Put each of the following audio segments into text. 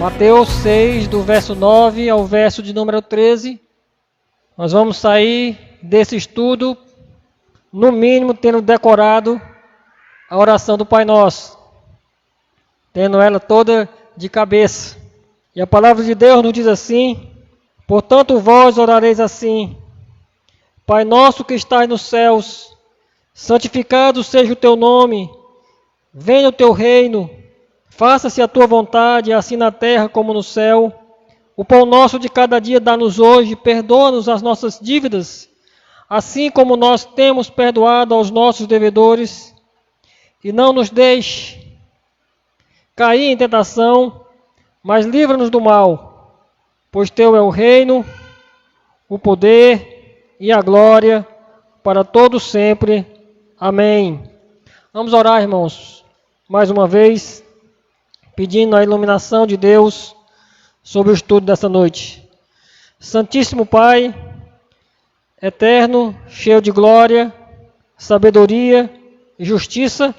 Mateus 6, do verso 9 ao verso de número 13. Nós vamos sair desse estudo, no mínimo, tendo decorado a oração do Pai Nosso, tendo ela toda de cabeça. E a palavra de Deus nos diz assim: portanto vós orareis assim: Pai nosso que estás nos céus, santificado seja o teu nome, venha o teu reino, faça-se a tua vontade, assim na terra como no céu. O pão nosso de cada dia dá-nos hoje, perdoa-nos as nossas dívidas, assim como nós temos perdoado aos nossos devedores, e não nos deixe cair em tentação, mas livra-nos do mal, pois teu é o reino, o poder e a glória para todos sempre. Amém. Vamos orar, irmãos, mais uma vez, pedindo a iluminação de Deus sobre o estudo dessa noite. Santíssimo Pai, eterno, cheio de glória, sabedoria e justiça,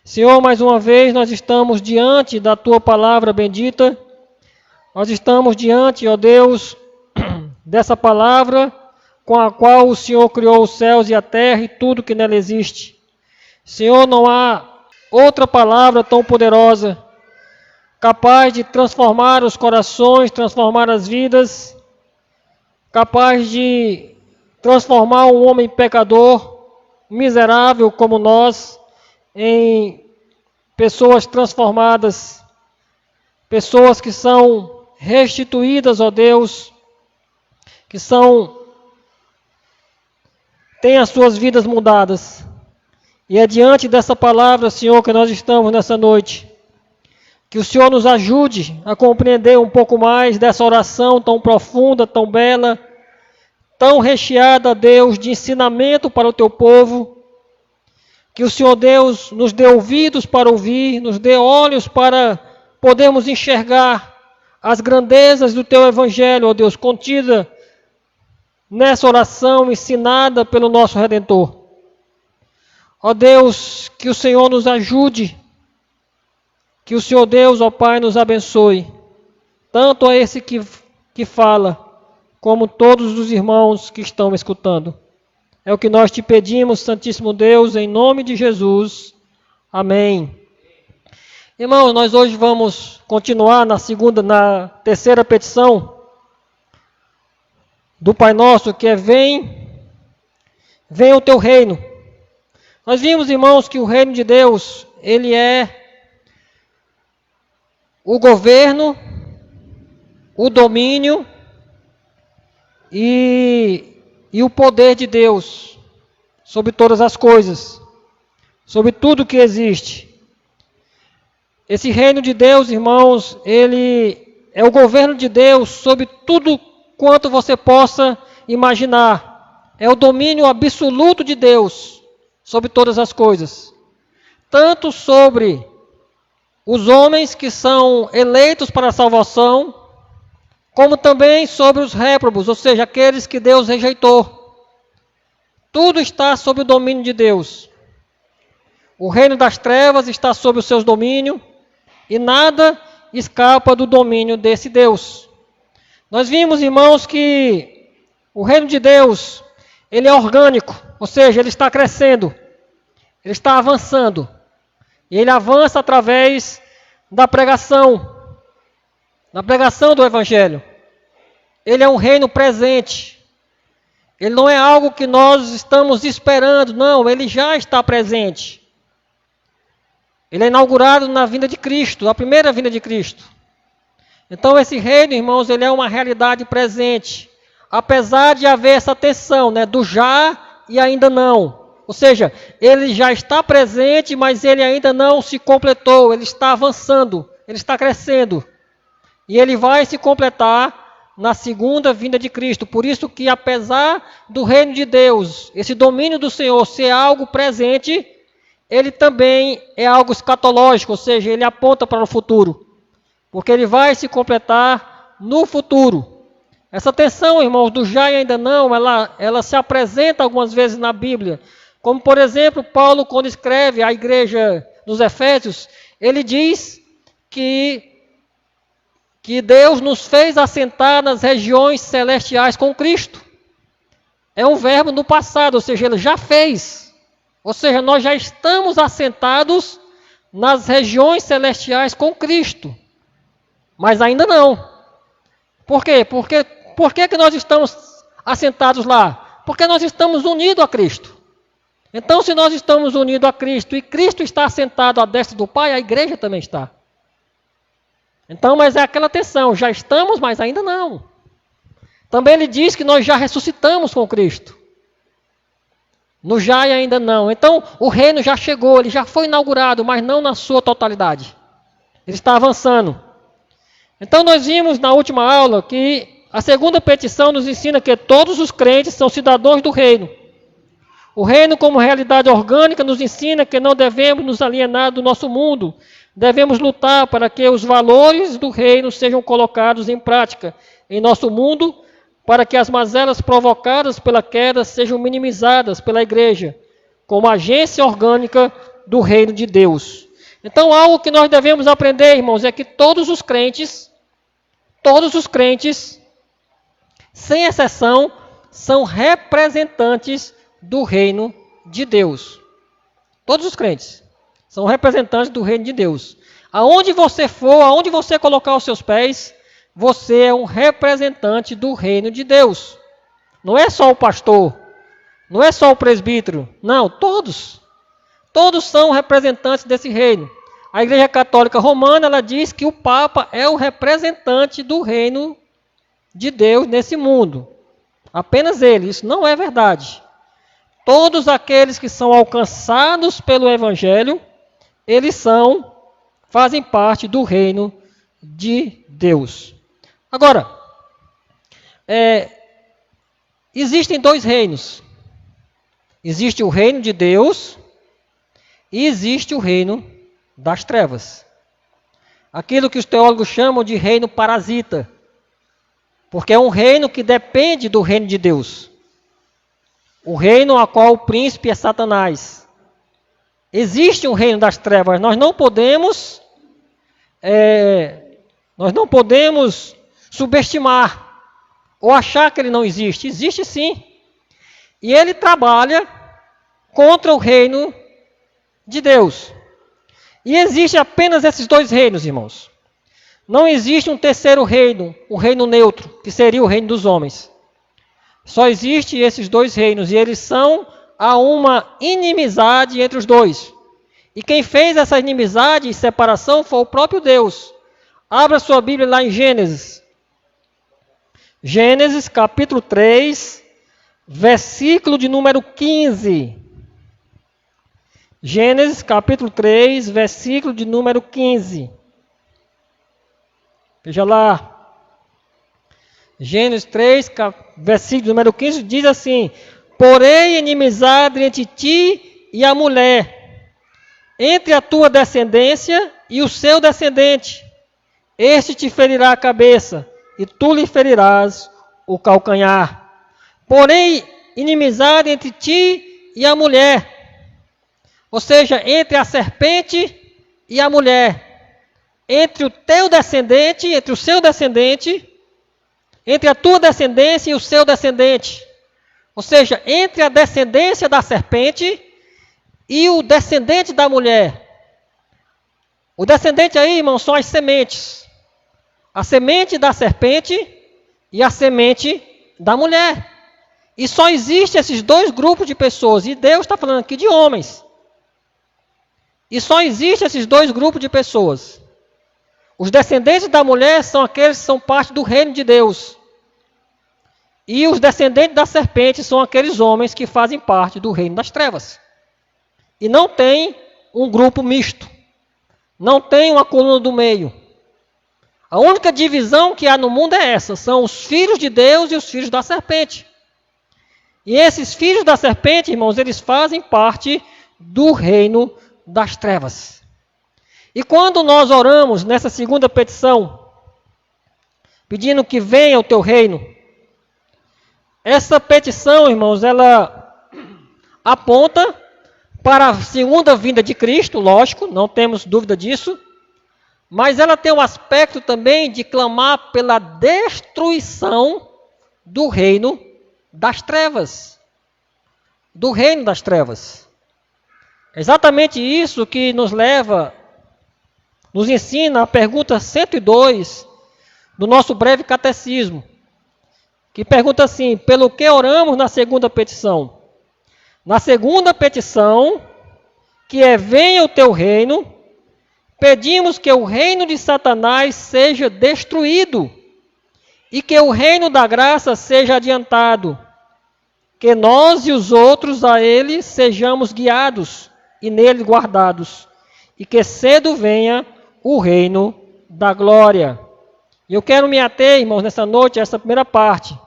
Senhor, mais uma vez nós estamos diante da Tua palavra bendita, nós estamos diante, ó Deus, dessa palavra com a qual o Senhor criou os céus e a terra e tudo que nela existe. Senhor, não há outra palavra tão poderosa, capaz de transformar os corações, transformar as vidas, capaz de transformar um homem pecador, miserável como nós, em pessoas transformadas, pessoas que são restituídas, ó Deus, que têm as suas vidas mudadas. E é diante dessa palavra, Senhor, que nós estamos nessa noite. Que o Senhor nos ajude a compreender um pouco mais dessa oração tão profunda, tão bela, tão recheada, Deus, de ensinamento para o Teu povo. Que o Senhor Deus nos dê ouvidos para ouvir, nos dê olhos para podermos enxergar as grandezas do Teu Evangelho, ó Deus, contida nessa oração ensinada pelo nosso Redentor. Ó Deus, que o Senhor nos ajude, que o Senhor Deus, ó Pai, nos abençoe, tanto a esse que fala, como todos os irmãos que estão escutando. É o que nós te pedimos, Santíssimo Deus, em nome de Jesus. Amém. Irmãos, nós hoje vamos continuar na terceira petição do Pai Nosso, que é: venha o teu reino. Nós vimos, irmãos, que o reino de Deus, ele é o governo, o domínio e o poder de Deus sobre todas as coisas, sobre tudo que existe. Esse reino de Deus, irmãos, ele é o governo de Deus sobre tudo quanto você possa imaginar. É o domínio absoluto de Deus sobre todas as coisas. Tanto sobre os homens que são eleitos para a salvação, como também sobre os réprobos, ou seja, aqueles que Deus rejeitou. Tudo está sob o domínio de Deus. O reino das trevas está sob o seu domínio e nada escapa do domínio desse Deus. Nós vimos, irmãos, que o reino de Deus, ele é orgânico, ou seja, ele está crescendo, ele está avançando. E ele avança através da pregação do Evangelho. Ele é um reino presente. Ele não é algo que nós estamos esperando, não, ele já está presente. Ele é inaugurado na vinda de Cristo, a primeira vinda de Cristo. Então esse reino, irmãos, ele é uma realidade presente. Apesar de haver essa tensão, do já e ainda não. Ou seja, ele já está presente, mas ele ainda não se completou, ele está avançando, ele está crescendo. E ele vai se completar na segunda vinda de Cristo. Por isso que, apesar do reino de Deus, esse domínio do Senhor ser algo presente, ele também é algo escatológico, ou seja, ele aponta para o futuro. Porque ele vai se completar no futuro. Essa tensão, irmãos, do já e ainda não, ela se apresenta algumas vezes na Bíblia. Como, por exemplo, Paulo, quando escreve à igreja dos Efésios, ele diz que que Deus nos fez assentar nas regiões celestiais com Cristo. É um verbo no passado, ou seja, ele já fez. Ou seja, nós já estamos assentados nas regiões celestiais com Cristo. Mas ainda não. Por quê? Por que nós estamos assentados lá? Porque nós estamos unidos a Cristo. Então, se nós estamos unidos a Cristo e Cristo está assentado à destra do Pai, a igreja também está. Então, mas é aquela tensão, já estamos, mas ainda não. Também ele diz que nós já ressuscitamos com Cristo. No já e ainda não. Então, o reino já chegou, ele já foi inaugurado, mas não na sua totalidade. Ele está avançando. Então, nós vimos na última aula que a segunda petição nos ensina que todos os crentes são cidadãos do reino. O reino, como realidade orgânica, nos ensina que não devemos nos alienar do nosso mundo. Devemos lutar para que os valores do reino sejam colocados em prática em nosso mundo, para que as mazelas provocadas pela queda sejam minimizadas pela igreja, como agência orgânica do reino de Deus. Então, algo que nós devemos aprender, irmãos, é que todos os crentes, sem exceção, são representantes do reino de Deus. Todos os crentes são representantes do reino de Deus. Aonde você for, aonde você colocar os seus pés, você é um representante do reino de Deus. Não é só o pastor, não é só o presbítero, não, todos. Todos são representantes desse reino. A Igreja Católica Romana, ela diz que o Papa é o representante do reino de Deus nesse mundo. Apenas ele, isso não é verdade. Todos aqueles que são alcançados pelo Evangelho, eles fazem parte do reino de Deus. Agora, existem dois reinos. Existe o reino de Deus e existe o reino das trevas. Aquilo que os teólogos chamam de reino parasita. Porque é um reino que depende do reino de Deus. O reino a qual o príncipe é Satanás. Existe um reino das trevas. Nós não podemos subestimar ou achar que ele não existe. Existe sim. E ele trabalha contra o reino de Deus. E existe apenas esses dois reinos, irmãos. Não existe um terceiro reino, o reino neutro, que seria o reino dos homens. Só existem esses dois reinos e eles há uma inimizade entre os dois. E quem fez essa inimizade e separação foi o próprio Deus. Abra sua Bíblia lá em Gênesis. Gênesis capítulo 3, versículo de número 15. Gênesis capítulo 3, versículo de número 15. Veja lá. Gênesis 3, versículo número 15, diz assim: porém inimizade entre ti e a mulher, entre a tua descendência e o seu descendente. Este te ferirá a cabeça, e tu lhe ferirás o calcanhar. Porém, inimizade entre ti e a mulher, ou seja, entre a serpente e a mulher, entre o teu descendente, entre o seu descendente, entre a tua descendência e o seu descendente. Ou seja, entre a descendência da serpente e o descendente da mulher. O descendente aí, irmão, são as sementes. A semente da serpente e a semente da mulher. E só existem esses dois grupos de pessoas. E Deus está falando aqui de homens. E só existem esses dois grupos de pessoas. Os descendentes da mulher são aqueles que são parte do reino de Deus. E os descendentes da serpente são aqueles homens que fazem parte do reino das trevas. E não tem um grupo misto. Não tem uma coluna do meio. A única divisão que há no mundo é essa. São os filhos de Deus e os filhos da serpente. E esses filhos da serpente, irmãos, eles fazem parte do reino das trevas. E quando nós oramos nessa segunda petição, pedindo que venha o teu reino, essa petição, irmãos, ela aponta para a segunda vinda de Cristo, lógico, não temos dúvida disso, mas ela tem um aspecto também de clamar pela destruição do reino das trevas. Do reino das trevas. É exatamente isso que nos ensina a pergunta 102 do nosso breve catecismo, que pergunta assim: pelo que oramos na segunda petição? Na segunda petição, que é venha o teu reino, pedimos que o reino de Satanás seja destruído e que o reino da graça seja adiantado, que nós e os outros a ele sejamos guiados e nele guardados, e que cedo venha o reino da glória. E eu quero me ater, irmãos, nessa noite, a essa primeira parte,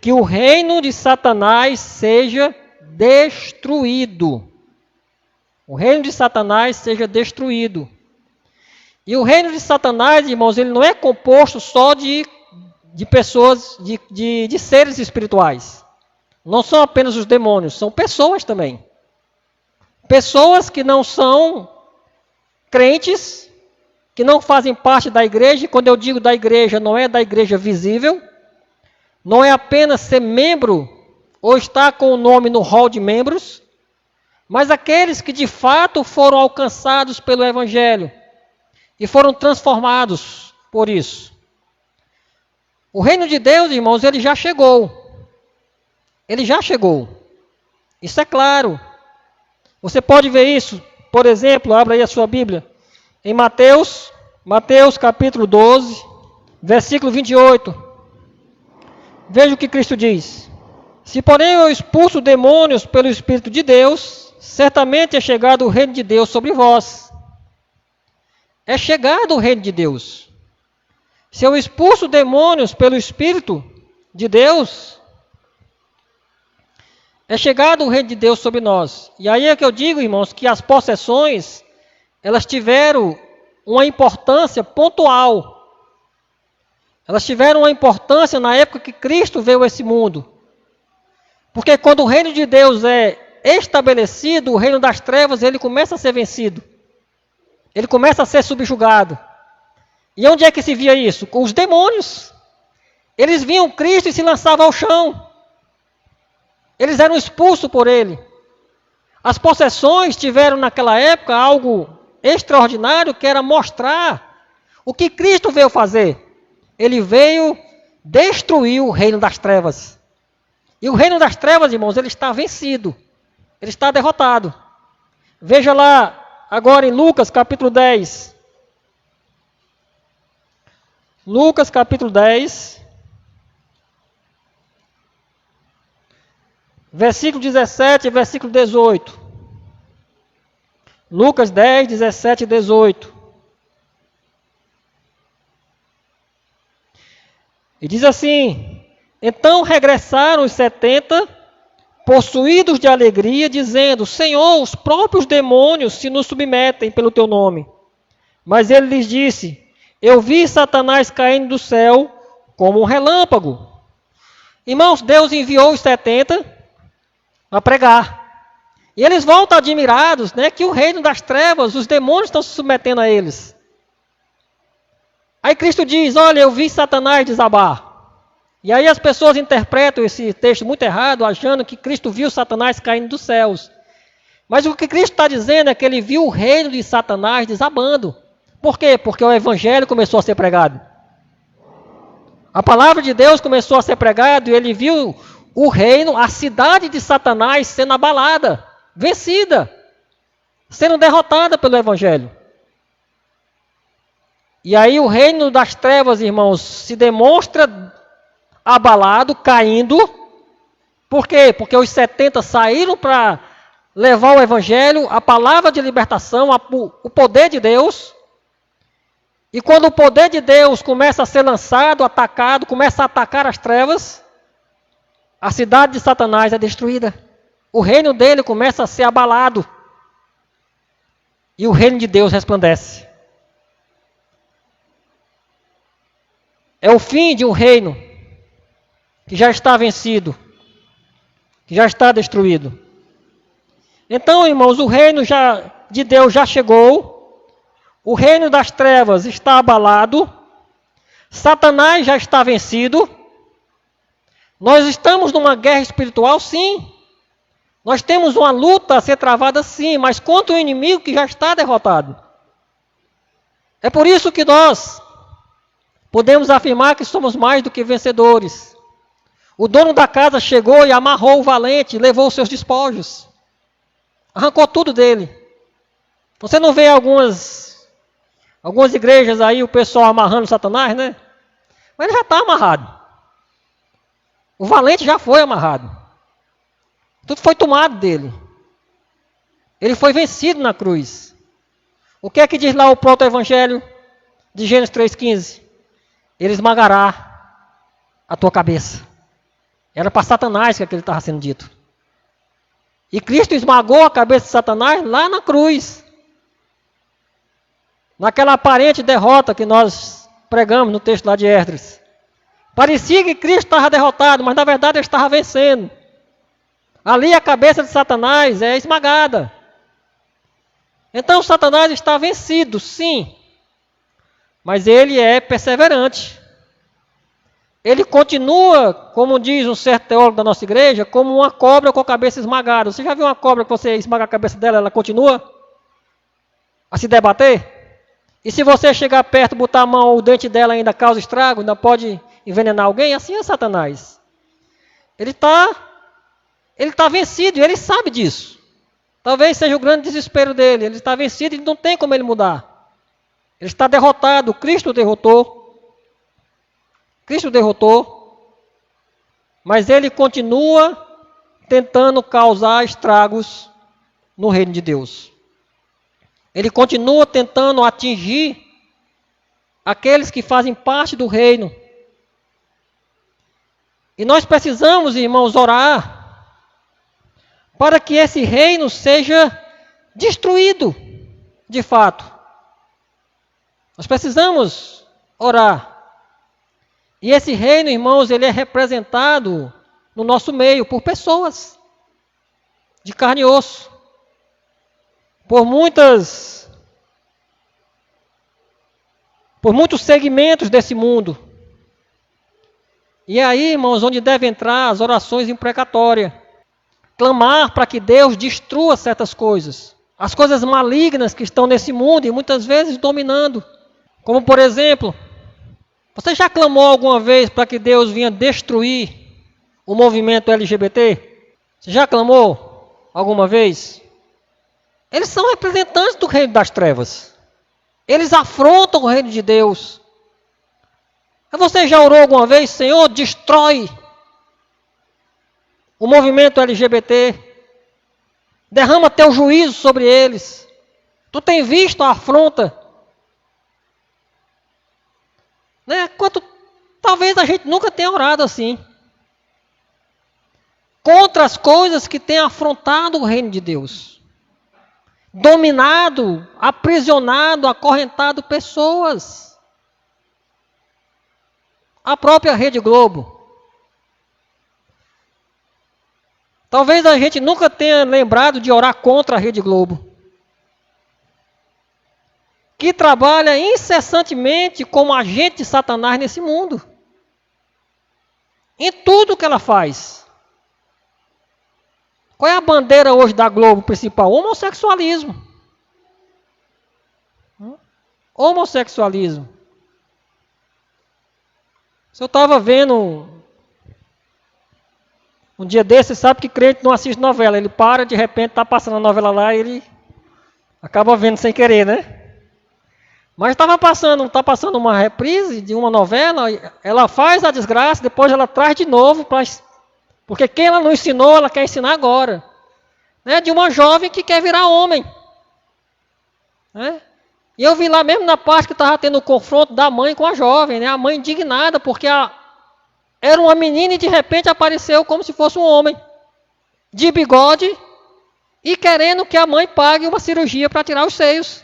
que o reino de Satanás seja destruído. O reino de Satanás seja destruído. E o reino de Satanás, irmãos, ele não é composto só de pessoas, de seres espirituais. Não são apenas os demônios, são pessoas também. Pessoas que não são crentes, que não fazem parte da igreja. E quando eu digo da igreja, não é da igreja visível. Não é apenas ser membro ou estar com o nome no hall de membros, mas aqueles que de fato foram alcançados pelo Evangelho e foram transformados por isso. O reino de Deus, irmãos, ele já chegou. Ele já chegou. Isso é claro. Você pode ver isso, por exemplo, abra aí a sua Bíblia, em Mateus capítulo 12, versículo 28. Veja o que Cristo diz. Se porém eu expulso demônios pelo Espírito de Deus, certamente é chegado o reino de Deus sobre vós. É chegado o reino de Deus. Se eu expulso demônios pelo Espírito de Deus, é chegado o reino de Deus sobre nós. E aí é que eu digo, irmãos, que as possessões, elas tiveram uma importância pontual. Elas tiveram uma importância na época que Cristo veio a esse mundo. Porque quando o reino de Deus é estabelecido, o reino das trevas, ele começa a ser vencido. Ele começa a ser subjugado. E onde é que se via isso? Com os demônios. Eles viam Cristo e se lançavam ao chão. Eles eram expulsos por ele. As possessões tiveram naquela época algo extraordinário, que era mostrar o que Cristo veio fazer. Ele veio destruir o reino das trevas. E o reino das trevas, irmãos, ele está vencido. Ele está derrotado. Veja lá, agora em Lucas capítulo 10. Lucas capítulo 10. Versículo 17 e versículo 18. Lucas 10, 17 e 18. E diz assim: então regressaram os 70, possuídos de alegria, dizendo: Senhor, os próprios demônios se nos submetem pelo teu nome. Mas ele lhes disse: eu vi Satanás caindo do céu como um relâmpago. Irmãos, Deus enviou os 70 a pregar. E eles voltam admirados, né, que o reino das trevas, os demônios estão se submetendo a eles. Aí Cristo diz: olha, eu vi Satanás desabar. E aí as pessoas interpretam esse texto muito errado, achando que Cristo viu Satanás caindo dos céus. Mas o que Cristo está dizendo é que ele viu o reino de Satanás desabando. Por quê? Porque o Evangelho começou a ser pregado. A palavra de Deus começou a ser pregada e ele viu o reino, a cidade de Satanás sendo abalada, vencida, sendo derrotada pelo Evangelho. E aí o reino das trevas, irmãos, se demonstra abalado, caindo. Por quê? Porque os 70 saíram para levar o Evangelho, a palavra de libertação, o poder de Deus. E quando o poder de Deus começa a ser lançado, atacado, começa a atacar as trevas, a cidade de Satanás é destruída. O reino dele começa a ser abalado. E o reino de Deus resplandece. É o fim de um reino que já está vencido, que já está destruído. Então, irmãos, o reino de Deus já chegou. O reino das trevas está abalado. Satanás já está vencido. Nós estamos numa guerra espiritual, sim. Nós temos uma luta a ser travada, sim, mas contra um inimigo que já está derrotado. É por isso que nós podemos afirmar que somos mais do que vencedores. O dono da casa chegou e amarrou o valente, levou os seus despojos. Arrancou tudo dele. Você não vê algumas igrejas aí, o pessoal amarrando Satanás, né? Mas ele já está amarrado. O valente já foi amarrado. Tudo foi tomado dele. Ele foi vencido na cruz. O que é que diz lá o proto-evangelho de Gênesis 3,15? Ele esmagará a tua cabeça. Era para Satanás que aquilo estava sendo dito. E Cristo esmagou a cabeça de Satanás lá na cruz. Naquela aparente derrota que nós pregamos no texto lá de Esdras. Parecia que Cristo estava derrotado, mas na verdade ele estava vencendo. Ali a cabeça de Satanás é esmagada. Então Satanás está vencido, sim. Mas ele é perseverante. Ele continua, como diz um certo teólogo da nossa igreja, como uma cobra com a cabeça esmagada. Você já viu uma cobra que você esmaga a cabeça dela, ela continua a se debater? E se você chegar perto, botar a mão, o dente dela ainda causa estrago, ainda pode envenenar alguém? Assim é Satanás. Ele está vencido e ele sabe disso. Talvez seja o grande desespero dele. Ele está vencido e não tem como ele mudar. Ele está derrotado. Cristo derrotou. Cristo derrotou. Mas ele continua tentando causar estragos no reino de Deus. Ele continua tentando atingir aqueles que fazem parte do reino. E nós precisamos, irmãos, orar para que esse reino seja destruído, de fato. Nós precisamos orar. E esse reino, irmãos, ele é representado no nosso meio por pessoas de carne e osso. Por muitos segmentos desse mundo. E aí, irmãos, onde devem entrar as orações imprecatórias. Clamar para que Deus destrua certas coisas. As coisas malignas que estão nesse mundo e muitas vezes dominando. Como, por exemplo, você já clamou alguma vez para que Deus venha destruir o movimento LGBT? Você já clamou alguma vez? Eles são representantes do reino das trevas. Eles afrontam o reino de Deus. Você já orou alguma vez? Senhor, destrói o movimento LGBT. Derrama teu juízo sobre eles. Tu tem visto a afronta? Né? Talvez a gente nunca tenha orado assim. Contra as coisas que têm afrontado o reino de Deus. Dominado, aprisionado, acorrentado pessoas. A própria Rede Globo. Talvez a gente nunca tenha lembrado de orar contra a Rede Globo. Que trabalha incessantemente como agente de Satanás nesse mundo. Em tudo que ela faz. Qual é a bandeira hoje da Globo principal? Homossexualismo. Homossexualismo. Se eu estava vendo um dia desses, sabe que crente não assiste novela. Ele para, de repente, está passando a novela lá e ele acaba vendo sem querer, né? Mas está passando uma reprise de uma novela, ela faz a desgraça, depois ela traz de novo, porque quem ela não ensinou, ela quer ensinar agora. Né? De uma jovem que quer virar homem. Né? E eu vi lá mesmo na parte que estava tendo o confronto da mãe com a jovem, né? A mãe indignada, porque era uma menina e de repente apareceu como se fosse um homem. De bigode e querendo que a mãe pague uma cirurgia para tirar os seios.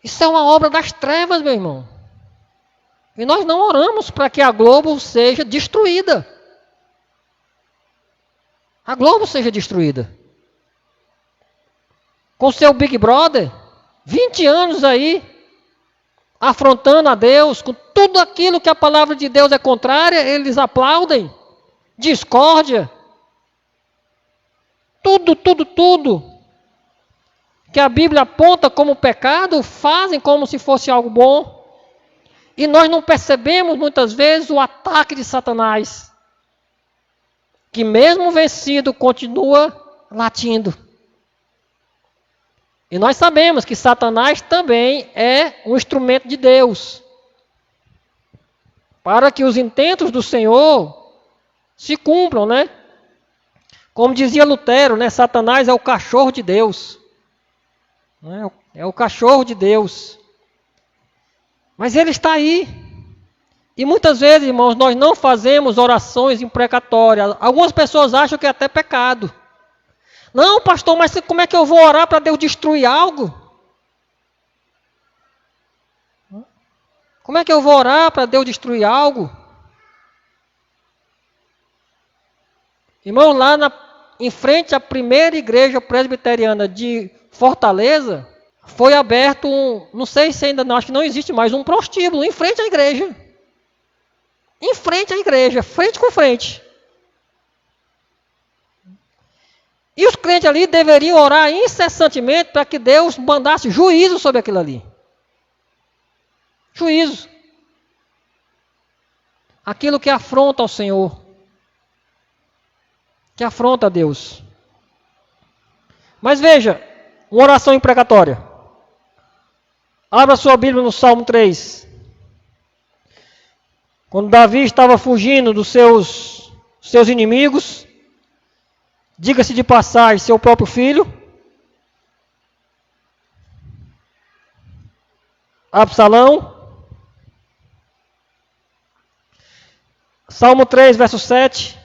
Isso é uma obra das trevas, meu irmão. E nós não oramos para que a Globo seja destruída. A Globo seja destruída. Com seu Big Brother, 20 anos aí, afrontando a Deus, com tudo aquilo que a palavra de Deus é contrária, eles aplaudem. Discórdia. Tudo que a Bíblia aponta como pecado, fazem como se fosse algo bom. E nós não percebemos muitas vezes o ataque de Satanás, que mesmo vencido continua latindo. E nós sabemos que Satanás também é um instrumento de Deus, para que os intentos do Senhor se cumpram, né? Como dizia Lutero, né? Satanás é o cachorro de Deus. É o cachorro de Deus. Mas ele está aí. E muitas vezes, irmãos, nós não fazemos orações imprecatórias. Algumas pessoas acham que é até pecado. Não, pastor, mas como é que eu vou orar para Deus destruir algo? Como é que eu vou orar para Deus destruir algo? Irmão, lá em frente à primeira igreja presbiteriana de Fortaleza, foi aberto não sei se ainda não, acho que não existe mais, um prostíbulo em frente à igreja. Em frente à igreja, frente com frente. E os crentes ali deveriam orar incessantemente para que Deus mandasse juízo sobre aquilo ali. Juízo. Aquilo que afronta ao Senhor. Que afronta a Deus. Mas veja, uma oração imprecatória. Abra sua Bíblia no Salmo 3. Quando Davi estava fugindo dos seus inimigos, diga-se de passagem, seu próprio filho, Absalão. Salmo 3, verso 7.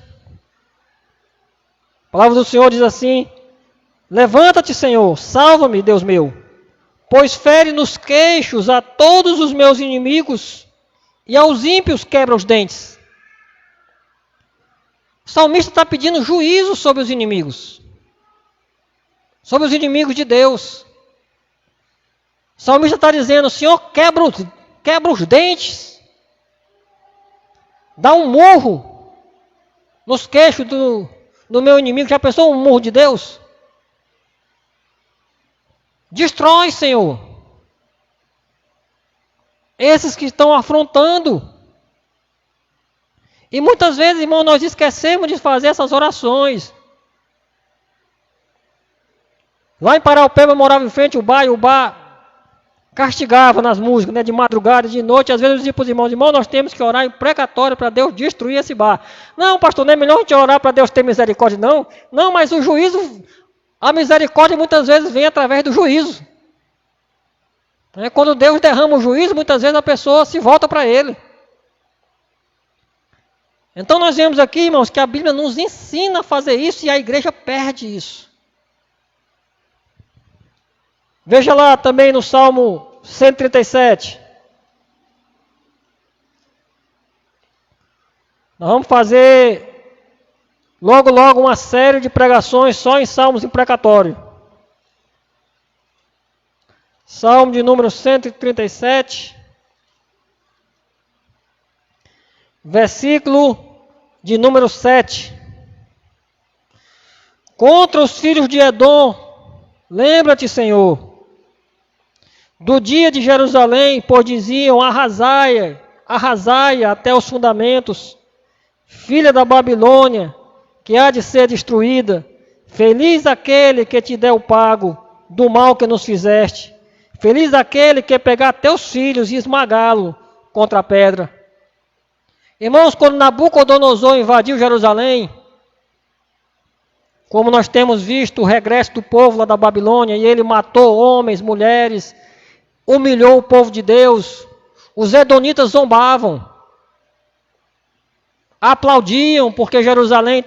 A palavra do Senhor diz assim: levanta-te, Senhor, salva-me, Deus meu, pois fere nos queixos a todos os meus inimigos e aos ímpios quebra os dentes. O salmista está pedindo juízo sobre os inimigos. Sobre os inimigos de Deus. O salmista está dizendo: Senhor, quebra os dentes. Dá um murro nos queixos do meu inimigo. Já pensou um murro de Deus? Destrói, Senhor. Esses que estão afrontando. E muitas vezes, irmão, nós esquecemos de fazer essas orações. Lá em Paraupeba eu morava em frente ao bar, e o bar castigava nas músicas, né, de madrugada, de noite. Às vezes eu dizia para os irmãos: nós temos que orar em precatório para Deus destruir esse bar. Não, pastor, não é melhor a gente orar para Deus ter misericórdia, não. Não, mas o juízo, a misericórdia muitas vezes vem através do juízo. Quando Deus derrama o juízo, muitas vezes a pessoa se volta para Ele. Então nós vemos aqui, irmãos, que a Bíblia nos ensina a fazer isso e a igreja perde isso. Veja lá também no Salmo 137. Nós vamos fazer logo uma série de pregações só em salmos imprecatórios. Salmo de número 137, versículo de número 7. Contra os filhos de Edom, lembra-te, Senhor, do dia de Jerusalém, pois diziam: arrasai até os fundamentos, filha da Babilônia, que há de ser destruída. Feliz aquele que te der o pago do mal que nos fizeste. Feliz aquele que pegar teus filhos e esmagá-lo contra a pedra. Irmãos, quando Nabucodonosor invadiu Jerusalém, como nós temos visto o regresso do povo lá da Babilônia, e ele matou homens, mulheres, humilhou o povo de Deus, os edonitas zombavam, aplaudiam porque Jerusalém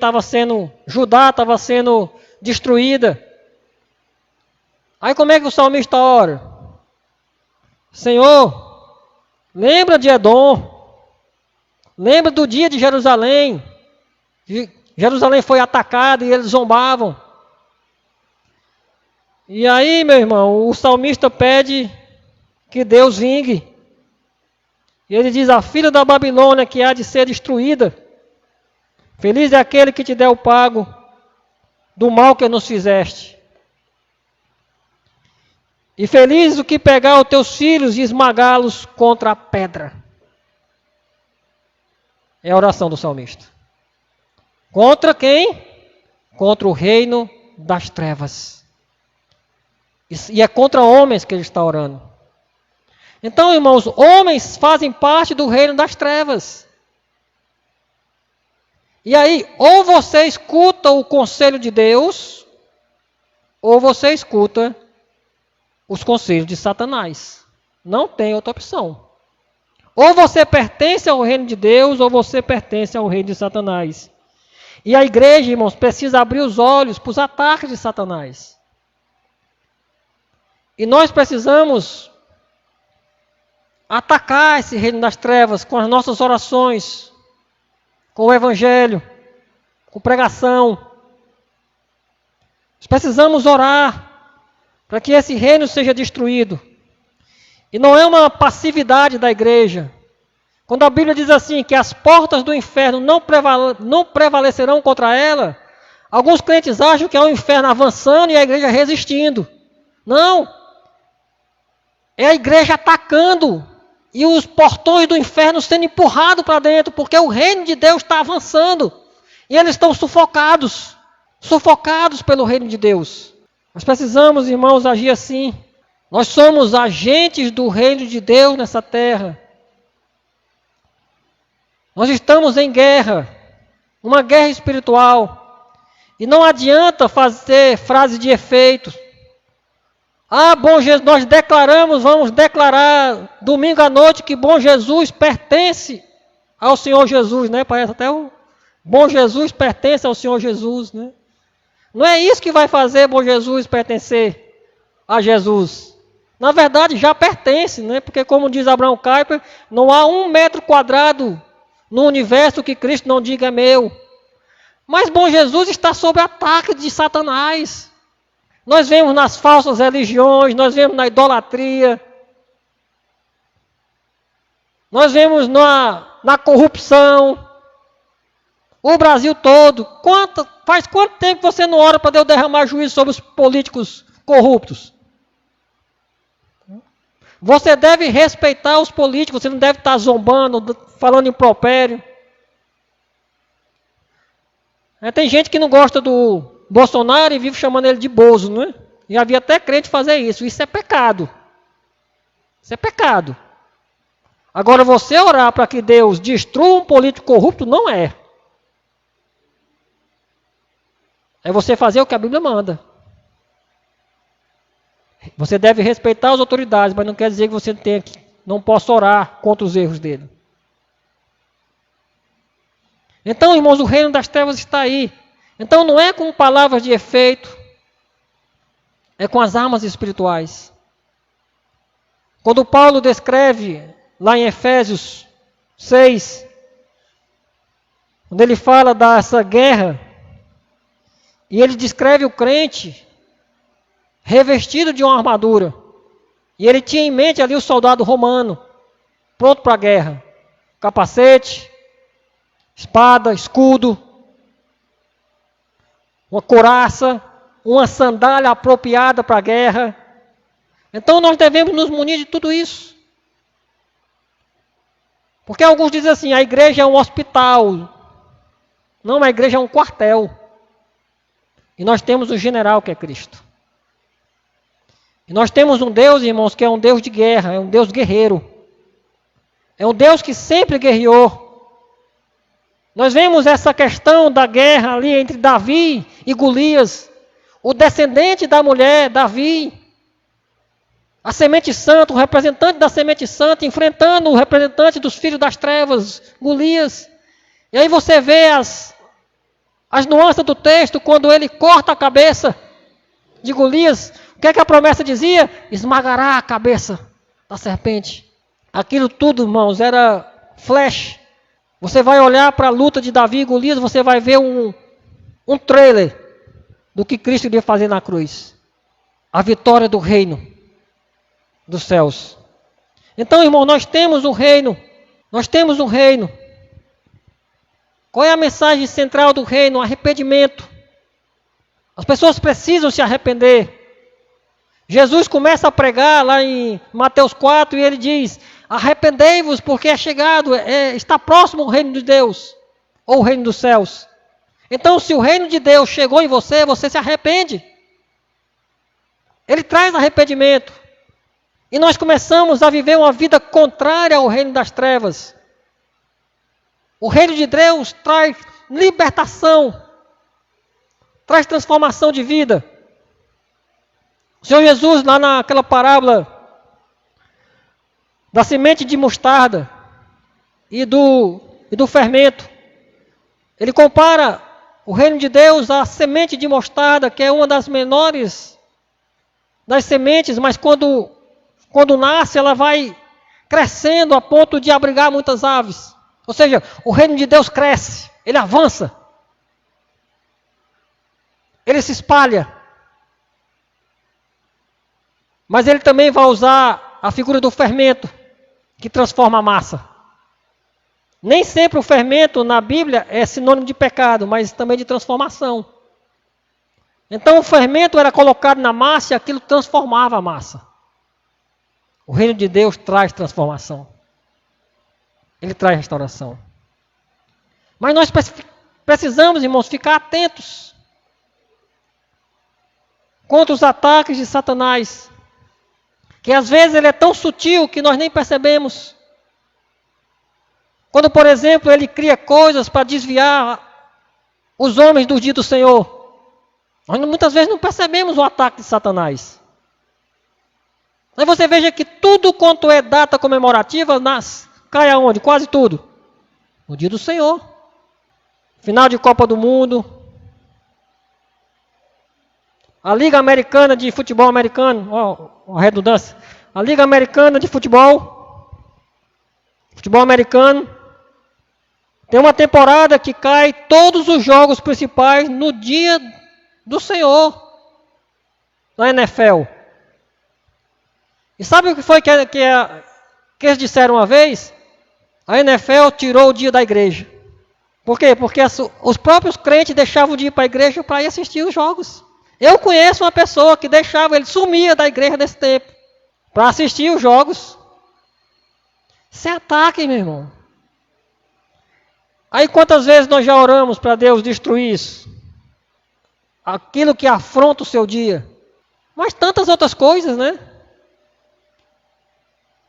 Judá estava sendo destruída. Aí como é que o salmista ora? Senhor, lembra de Edom, lembra do dia de Jerusalém. Jerusalém foi atacada e eles zombavam. E aí, meu irmão, o salmista pede que Deus vingue. E ele diz: a filha da Babilônia que há de ser destruída. Feliz é aquele que te der o pago do mal que nos fizeste. E feliz o que pegar os teus filhos e esmagá-los contra a pedra. É a oração do salmista. Contra quem? Contra o reino das trevas. E é contra homens que ele está orando. Então, irmãos, homens fazem parte do reino das trevas. E aí, ou você escuta o conselho de Deus, ou você escuta os conselhos de Satanás. Não tem outra opção. Ou você pertence ao reino de Deus, ou você pertence ao reino de Satanás. E a igreja, irmãos, precisa abrir os olhos para os ataques de Satanás. E nós precisamos atacar esse reino das trevas com as nossas orações, com o evangelho, com pregação. Nós precisamos orar para que esse reino seja destruído. E não é uma passividade da igreja. Quando a Bíblia diz assim, que as portas do inferno não prevalecerão contra ela, alguns crentes acham que é o inferno avançando e a igreja resistindo. Não. É a igreja atacando e os portões do inferno sendo empurrados para dentro, porque o reino de Deus está avançando. E eles estão sufocados pelo reino de Deus. Nós precisamos, irmãos, agir assim. Nós somos agentes do reino de Deus nessa terra. Nós estamos em guerra, uma guerra espiritual. E não adianta fazer frase de efeito. Ah, bom Jesus, nós vamos declarar domingo à noite que bom Jesus pertence ao Senhor Jesus, né? Parece até o bom Jesus pertence ao Senhor Jesus, né? Não é isso que vai fazer bom Jesus pertencer a Jesus. Na verdade, já pertence, né? Porque como diz Abraham Kuyper, não há 1 metro quadrado no universo que Cristo não diga é meu. Mas bom Jesus está sob ataque de Satanás. Nós vemos nas falsas religiões, nós vemos na idolatria, nós vemos na corrupção. O Brasil todo. Faz quanto tempo você não ora para Deus derramar juízo sobre os políticos corruptos? Você deve respeitar os políticos, você não deve estar zombando, falando impropério. Tem gente que não gosta do Bolsonaro e vive chamando ele de Bozo, não é? E havia até crente fazer isso. Isso é pecado. Isso é pecado. Agora, você orar para que Deus destrua um político corrupto, não é. É você fazer o que a Bíblia manda. Você deve respeitar as autoridades, mas não quer dizer que você não possa orar contra os erros dele. Então, irmãos, o reino das trevas está aí. Então, não é com palavras de efeito, é com as armas espirituais. Quando Paulo descreve, lá em Efésios 6, quando ele fala dessa guerra, e ele descreve o crente revestido de uma armadura. E ele tinha em mente ali o soldado romano, pronto para a guerra. Capacete, espada, escudo, uma couraça, uma sandália apropriada para a guerra. Então nós devemos nos munir de tudo isso. Porque alguns dizem assim, a igreja é um hospital. Não, a igreja é um quartel. E nós temos o general que é Cristo. E nós temos um Deus, irmãos, que é um Deus de guerra, é um Deus guerreiro. É um Deus que sempre guerreou. Nós vemos essa questão da guerra ali entre Davi e Golias. O descendente da mulher, Davi. A semente santa, o representante da semente santa, enfrentando o representante dos filhos das trevas, Golias. E aí você vê as nuances do texto, quando ele corta a cabeça de Golias. O que é que a promessa dizia? Esmagará a cabeça da serpente. Aquilo tudo, irmãos, era flash. Você vai olhar para a luta de Davi e Golias, você vai ver um trailer do que Cristo iria fazer na cruz. a vitória do reino dos céus. Então, irmão, nós temos um reino. Nós temos um reino. Qual é a mensagem central do reino? Arrependimento. As pessoas precisam se arrepender. Jesus começa a pregar lá em Mateus 4 e ele diz: arrependei-vos porque é chegado, está próximo o reino de Deus, ou o reino dos céus. Então, se o reino de Deus chegou em você, você se arrepende. Ele traz arrependimento. E nós começamos a viver uma vida contrária ao reino das trevas. O reino de Deus traz libertação, traz transformação de vida. O Senhor Jesus, lá naquela parábola da semente de mostarda e do fermento, ele compara o reino de Deus à semente de mostarda, que é uma das menores das sementes, mas quando nasce, ela vai crescendo a ponto de abrigar muitas aves. Ou seja, o reino de Deus cresce, ele avança, ele se espalha. Mas ele também vai usar a figura do fermento, que transforma a massa. Nem sempre o fermento na Bíblia é sinônimo de pecado, mas também de transformação. Então o fermento era colocado na massa e aquilo transformava a massa. O reino de Deus traz transformação. Ele traz restauração. Mas nós precisamos, irmãos, ficar atentos contra os ataques de Satanás. Que às vezes ele é tão sutil que nós nem percebemos. Quando, por exemplo, ele cria coisas para desviar os homens do dia do Senhor. Nós muitas vezes não percebemos o ataque de Satanás. Aí você veja que tudo quanto é data comemorativa, cai aonde? Quase tudo. No dia do Senhor. Final de Copa do Mundo. A Liga Americana de Futebol Americano, a redundância. A Liga Americana de Futebol Americano, tem uma temporada que cai todos os jogos principais no dia do Senhor, na NFL. E sabe o que foi que eles disseram uma vez? A NFL tirou o dia da igreja. Por quê? Porque os próprios crentes deixavam de ir para a igreja para ir assistir os jogos. Eu conheço uma pessoa que ele sumia da igreja nesse tempo, para assistir os jogos. Isso é ataque, meu irmão. Aí quantas vezes nós já oramos para Deus destruir isso? Aquilo que afronta o seu dia. Mas tantas outras coisas, né?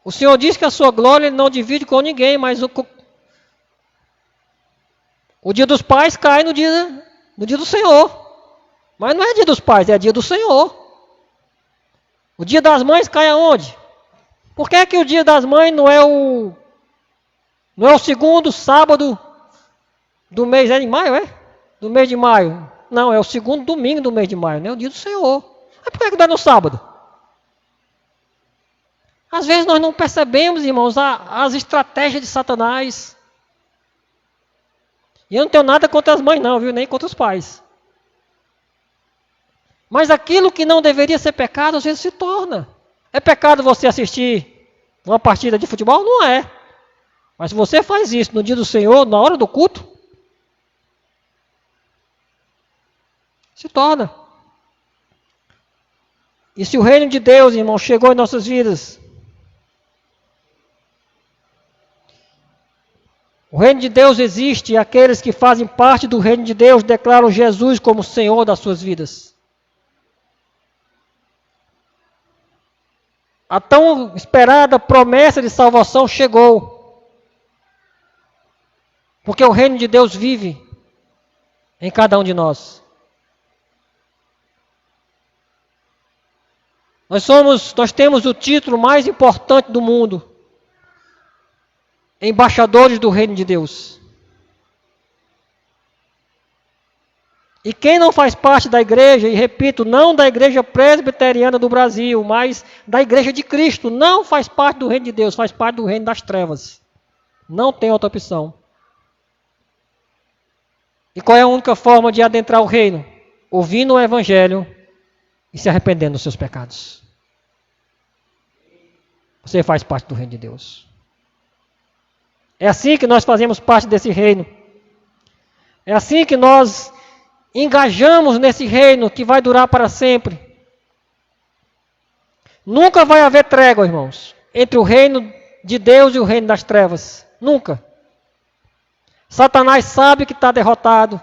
O Senhor diz que a sua glória Ele não divide com ninguém, mas o dia dos pais cai no dia do Senhor. Mas não é dia dos pais, é dia do Senhor. O dia das mães cai aonde? Por que o dia das mães não é o segundo sábado do mês? É de maio, é? Do mês de maio. Não, é o segundo domingo do mês de maio, não é o dia do Senhor. Mas por que dá no sábado? Às vezes nós não percebemos, irmãos, as estratégias de Satanás. E eu não tenho nada contra as mães não, viu? Nem contra os pais. Mas aquilo que não deveria ser pecado, às vezes se torna. É pecado você assistir uma partida de futebol? Não é. Mas se você faz isso no dia do Senhor, na hora do culto, se torna. E se o reino de Deus, irmão, chegou em nossas vidas, o reino de Deus existe e aqueles que fazem parte do reino de Deus declaram Jesus como Senhor das suas vidas. A tão esperada promessa de salvação chegou. Porque o reino de Deus vive em cada um de nós. Nós temos o título mais importante do mundo. Embaixadores do reino de Deus. E quem não faz parte da igreja, e repito, não da igreja presbiteriana do Brasil, mas da igreja de Cristo, não faz parte do reino de Deus, faz parte do reino das trevas. Não tem outra opção. E qual é a única forma de adentrar o reino? Ouvindo o evangelho e se arrependendo dos seus pecados. Você faz parte do reino de Deus. É assim que nós fazemos parte desse reino. É assim que nós engajamos nesse reino que vai durar para sempre. Nunca vai haver trégua, irmãos, entre o reino de Deus e o reino das trevas. Nunca. Satanás sabe que está derrotado.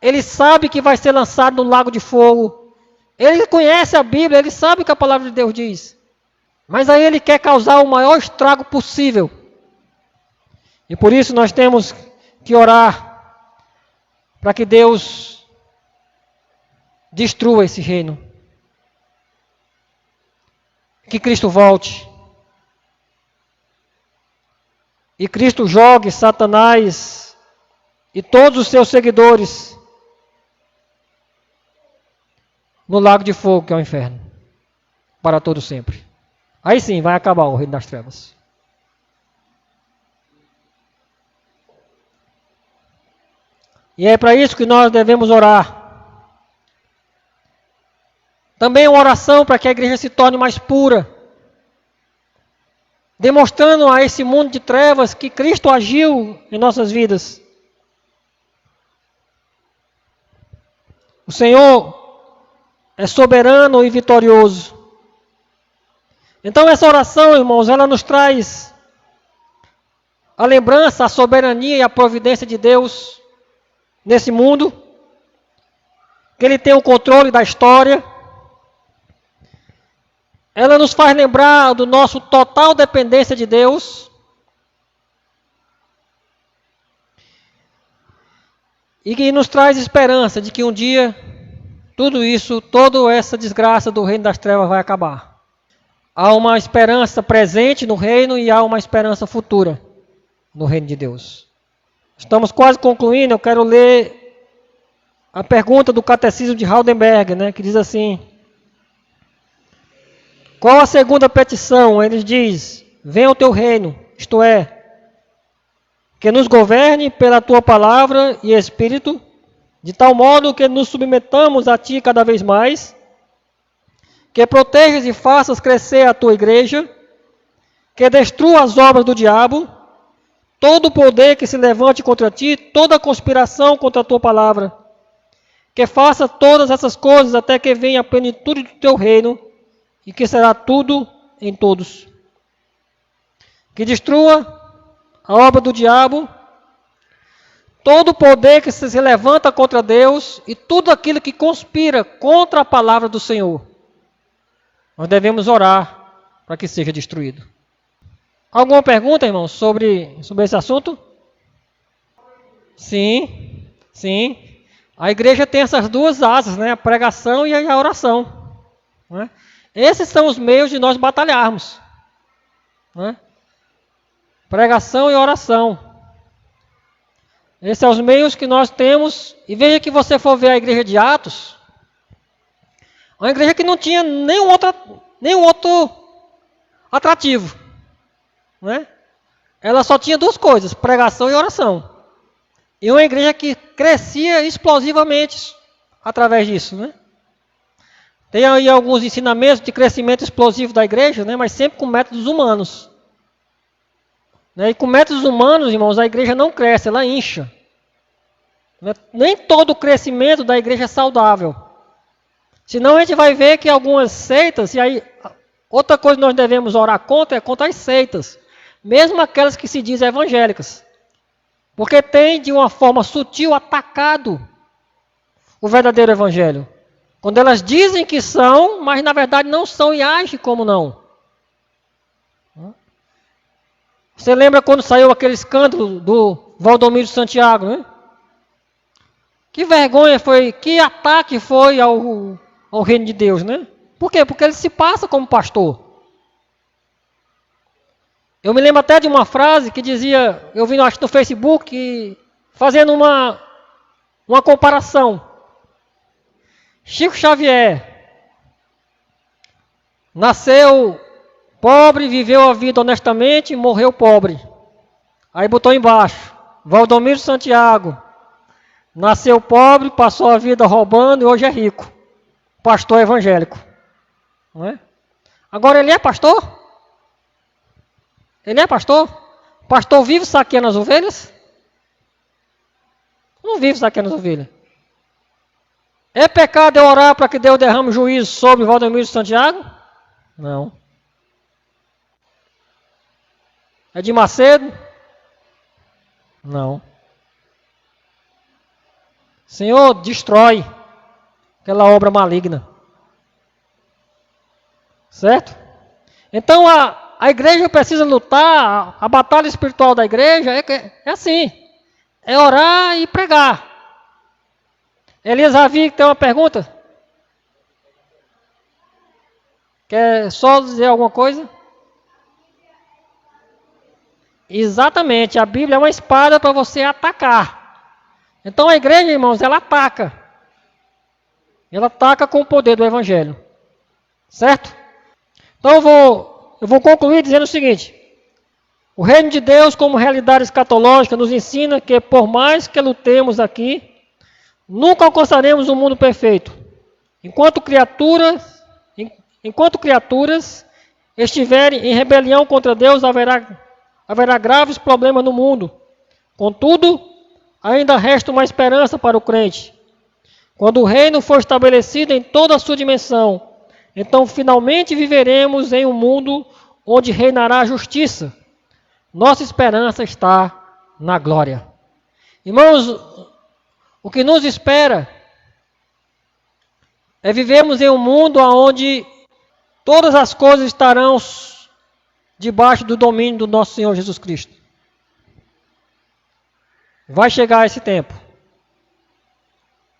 Ele sabe que vai ser lançado no lago de fogo. Ele conhece a Bíblia, ele sabe o que a palavra de Deus diz. Mas aí ele quer causar o maior estrago possível. E por isso nós temos que orar para que Deus destrua esse reino. Que Cristo volte. E Cristo jogue Satanás e todos os seus seguidores no lago de fogo, que é o inferno, para todo sempre. Aí sim vai acabar o reino das trevas. E é para isso que nós devemos orar. Também uma oração para que a igreja se torne mais pura, demonstrando a esse mundo de trevas que Cristo agiu em nossas vidas. O Senhor é soberano e vitorioso. Então essa oração, irmãos, ela nos traz a lembrança, a soberania e a providência de Deus nesse mundo, que Ele tem o controle da história. Ela nos faz lembrar do nosso total dependência de Deus. E que nos traz esperança de que um dia tudo isso, toda essa desgraça do reino das trevas vai acabar. Há uma esperança presente no reino e há uma esperança futura no reino de Deus. Estamos quase concluindo, eu quero ler a pergunta do Catecismo de Heidelberg, né, que diz assim: qual a segunda petição? Ele diz: venha o teu reino, isto é, que nos governe pela tua palavra e espírito, de tal modo que nos submetamos a ti cada vez mais, que protejas e faças crescer a tua igreja, que destrua as obras do diabo, todo o poder que se levante contra ti, toda conspiração contra a tua palavra, que faça todas essas coisas até que venha a plenitude do teu reino, e que será tudo em todos. Que destrua a obra do diabo, todo o poder que se levanta contra Deus e tudo aquilo que conspira contra a palavra do Senhor. Nós devemos orar para que seja destruído. Alguma pergunta, irmão, sobre esse assunto? Sim, sim. A igreja tem essas duas asas, né? A pregação e a oração. Né? Esses são os meios de nós batalharmos. Né? Pregação e oração. Esses são os meios que nós temos. E veja que você for ver a igreja de Atos, uma igreja que não tinha nenhum outro atrativo. Né? Ela só tinha duas coisas, pregação e oração. E uma igreja que crescia explosivamente através disso. Né? Tem aí alguns ensinamentos de crescimento explosivo da igreja, né? Mas sempre com métodos humanos. Né? E com métodos humanos, irmãos, a igreja não cresce, ela incha. Né? Nem todo o crescimento da igreja é saudável. Senão a gente vai ver que algumas seitas, e aí outra coisa que nós devemos orar contra é contra as seitas. Mesmo aquelas que se dizem evangélicas. Porque tem de uma forma sutil atacado o verdadeiro evangelho. Quando elas dizem que são, mas na verdade não são e agem como não. Você lembra quando saiu aquele escândalo do Valdomiro Santiago, né? Que vergonha foi, que ataque foi ao reino de Deus, né? Por quê? Porque ele se passa como pastor. Eu me lembro até de uma frase que dizia, eu vi acho no Facebook, fazendo uma comparação. Chico Xavier nasceu pobre, viveu a vida honestamente, morreu pobre. Aí botou embaixo, Valdomiro Santiago nasceu pobre, passou a vida roubando e hoje é rico. pastor evangélico. Não é? Agora ele é pastor? Ele é pastor? Pastor vive saqueando as ovelhas? Não vive saqueando as ovelhas. É pecado eu orar para que Deus derrame juízo sobre Valdemiro Santiago? Não. É de Macedo? Não. Senhor, destrói aquela obra maligna. Certo? Então a igreja precisa lutar, a batalha espiritual da igreja é assim. É orar e pregar. Elias Ravi, tem uma pergunta? Quer só dizer alguma coisa? Exatamente, a Bíblia é uma espada para você atacar. Então a igreja, irmãos, ela ataca. Ela ataca com o poder do Evangelho. Certo? Então eu vou concluir dizendo o seguinte. O reino de Deus como realidade escatológica nos ensina que por mais que lutemos aqui, nunca alcançaremos um mundo perfeito. Enquanto criaturas estiverem em rebelião contra Deus, haverá graves problemas no mundo. Contudo, ainda resta uma esperança para o crente. Quando o reino for estabelecido em toda a sua dimensão, então finalmente viveremos em um mundo onde reinará a justiça. Nossa esperança está na glória. Irmãos, o que nos espera é vivermos em um mundo onde todas as coisas estarão debaixo do domínio do nosso Senhor Jesus Cristo. Vai chegar esse tempo.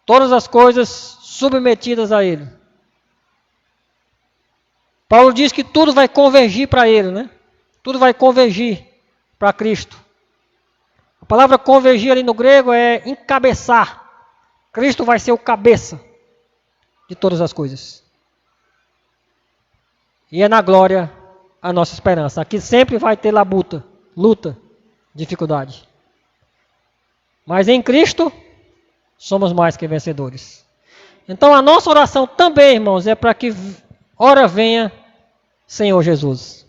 Todas as coisas submetidas a Ele. Paulo diz que tudo vai convergir para Ele, né? Tudo vai convergir para Cristo. A palavra convergir ali no grego é encabeçar. Cristo vai ser o cabeça de todas as coisas. E é na glória a nossa esperança. Aqui sempre vai ter luta, dificuldade. Mas em Cristo somos mais que vencedores. Então a nossa oração também, irmãos, é para que ora venha Senhor Jesus.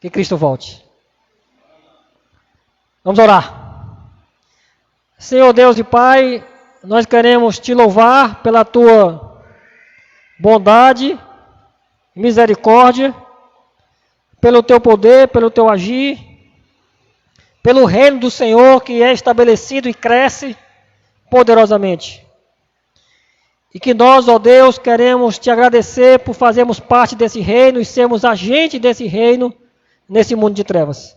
Que Cristo volte. Vamos orar. Senhor Deus e Pai, nós queremos te louvar pela tua bondade, misericórdia, pelo teu poder, pelo teu agir, pelo reino do Senhor que é estabelecido e cresce poderosamente. E que nós, ó Deus, queremos te agradecer por fazermos parte desse reino e sermos agentes desse reino nesse mundo de trevas.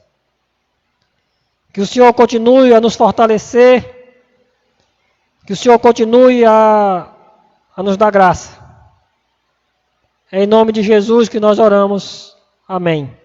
Que o Senhor continue a nos fortalecer, que o Senhor continue a nos dar graça. É em nome de Jesus que nós oramos. Amém.